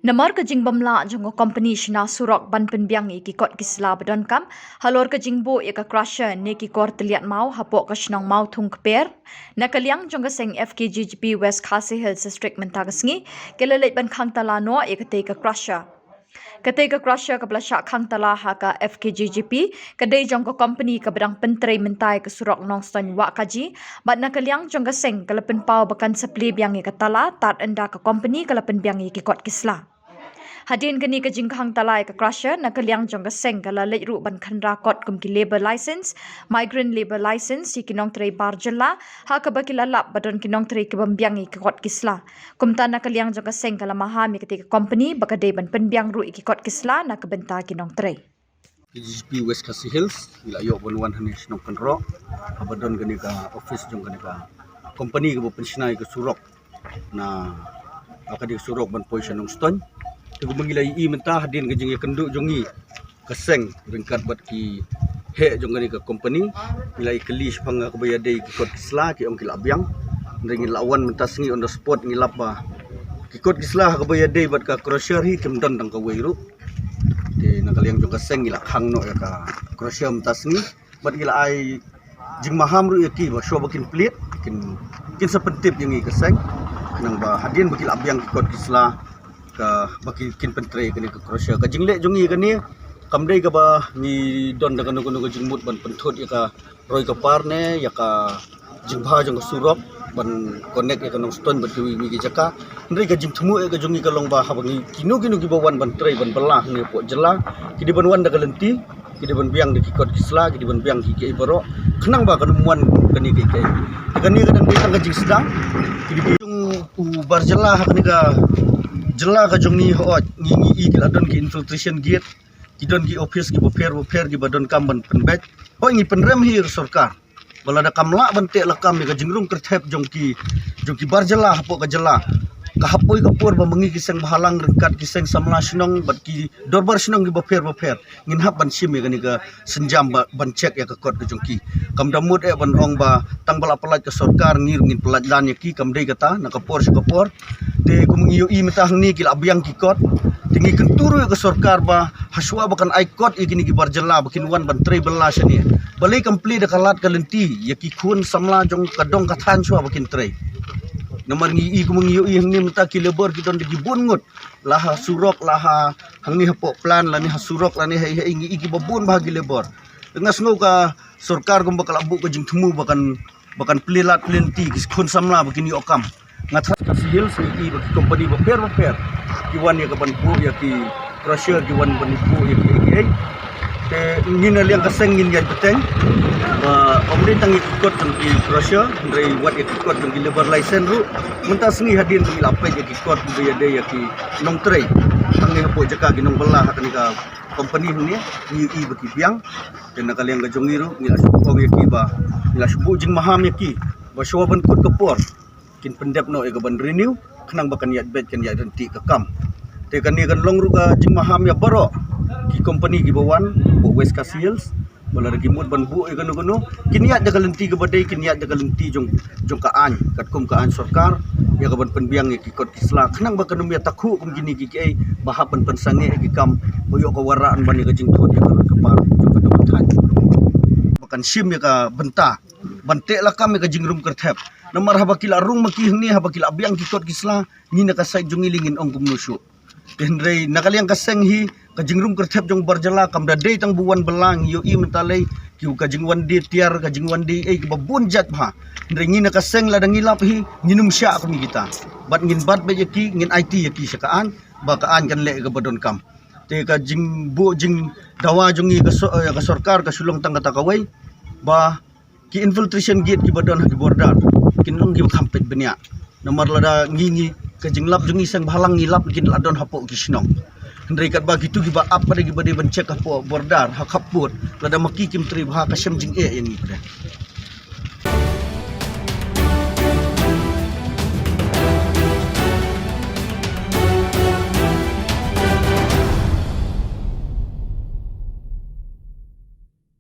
Namar ke jing bamla jongo company shina surok ban penbiang iki kot kisla badon kam halor ke jingbo ya ka crusher ne ki kor teliat mau hapok ka shnong mau thung kper na kaliang jonga seng FKGGP West Khasi Hills District mentagasngi kelelait ban khang tala no ya ka te ka crusher Katai ka crusher ka blasha khang tala ha ka FKGGP kadai jong ka company ka bedang pentrei mentai ka surok nong ston wa kaji bat na kaliang jong ka seng kalapen pau bakan sapli biang ka tala tat enda ka company kalapen biang ki kot kisla Hadin gani ka jingkhang talai ka crusher na kaliang jong ka seng kala leru ban khandra kot kum ki labor license migrant labor license si kinong trei barjala ha ka bakila lap badon kinong trei ka bambiang ki kot kisla kumta na kaliang jong ka seng kala maha mi ka company baka de ban penbiang ru ki kot kisla na ka benta kinong trei KGGP West Khasi Hills ila yo bonwan hani snong kanro abadon gani ka office jong gani ka company ka pensionai ka surok na akadi surok ban position ng ston tugu mangilai I menta hadin ka jing kendu jongi kaseng ringkat bat ki he jong gani ka company ilai kelish phanga ka bayade ki kot kisla ki ong kila biang ring lawan menta singi on the spot ngilap ba ki kot kisla ka bayade bat ka crusher hi kemdon dang ka weiru di nakaliang jong kaseng ila khang no ya ka crusher menta singi bat gila ai jing maham ru yaki ba sho bakin plit kin sepentip yang i kaseng nang ba hadin bakil abyang kot kisla ka bakil kin pentre kani ka crusher ka jingle jongi kani kamdei ka ba ni don da kanu kanu ka jingmut ban penthot ya ka roi ka parne ya ka jingbha jong ka surok ban connect ya ka nong stone bat wi ki jaka ndrei ka jing thumu ka jongi ka long ba habangi kinu kinu ki bawan ban trei ban belah ni po jela ki di ban wan da ka lenti ki di ban biang di kot kisla ki di ban biang ki ke baro khnang ba kan muan kani ke kani kadang ditang ka jing sedang ki di jung barjela hakni ka jela ka jong ni hot ngi I adon ki infiltration gate ki don ki office ki boper ki badon kam ban penbet ho ngi penrem hir sarkar bala da kamla bante lakam ka jingrung kerthep jong ki barjela hapo ka jela ka hapoi ka por ba mangi ki seng bahalang ringkat ki seng samla sinong bat ki dorbar sinong ki boper ngin hap ban sim ka ni ka senjam ban check ya ka kot ka jong ki kam damut ban ong ba tang bala pelat ka sarkar ngir ngin pelat lan ya ki kam dei kata na ka por te kumungiyo I mitah ni kila abyang ki kot tingi kenturu ka sarkar ba haswa bakan ai kot I kini ki barjela bakin wan ban trei bela sini balai complete da kalat kalenti ya ki khun samla jong kadong kathan swa bakin trei nomor ngi I kumungiyo I hangni menta ki labor ki don di bun ngut laha surok laha hangni hapo plan lani hasurok lani hai ngi I ki babun bahagi labor ngas ngau ka sarkar kum bakal abu ka jing thumu bakan plilat plenti ki khun samla bakin yo okam ngatras Khasi Hills ni bagi company boper ki wan ya kapan pu ya ki crusher ki wan ban pu ya ki te ngin liang kaseng ngin ya beteng omri tangi ikut ki crusher ndrei wat ya ikut ki labor license ru mentas ni hadin ki lapai ya ki ikut ya de ya ki nong trei tangi hapo jaka ki nong belah hakni ka company ni I bagi biang dan nakaliang ka jongiru ngila subu ya ki ba ngila subu jing maham ya ki ba syawa ban kut kepor kin pendep no e ban renew khnang bakan yat bet kan yat renti ka kam te kan ni kan long ru ka jing maham ya baro ki company ki bawan bo West Khasi Hills bala gi mut ban bu e kan kono kin yat da kalenti ka badai kin yat da kalenti jong ka an kat kum ka an sarkar ya ka ban penbiang ki kot kisla khnang bakan ya takhu kum gini ki ai bahapan pensange ki kam boyo ka waraan ban ka jing thot ya ka par jong ka dothan bakan sim ya ka benta bante lakam ya ka jingrum kerthep nomor habakila rung maki hni habakila abyang ki kot kisla ni na kasai jongilingin ong kumnusu tenrei nakaliang kaseng hi ka jingrum kerthep jong barjala kam da dei tang buwan belang yo I mentalei ki ka jingwan di tiar ka jingwan di ki babun jat bha ndrei ni na kaseng ladang ilap hi nginum sya kami kita bat ngin bat be ki ngin IT ki sakaan ba kaan kan le ka badon kam te ka jing dawa jongi ka sarkar ka sulong tang kata kawai ba ki infiltration gate ki badon ki bordar kinung gi khampet benya nomor lada ngingi ka jinglap jungi sang bahalang ngilap kin ladon hapo ki sinong ndrei kat ba gitu gi ba up pada gi bade ban check hapo bordar ha khaput lada maki kim tri bha ka sem jing e yang ni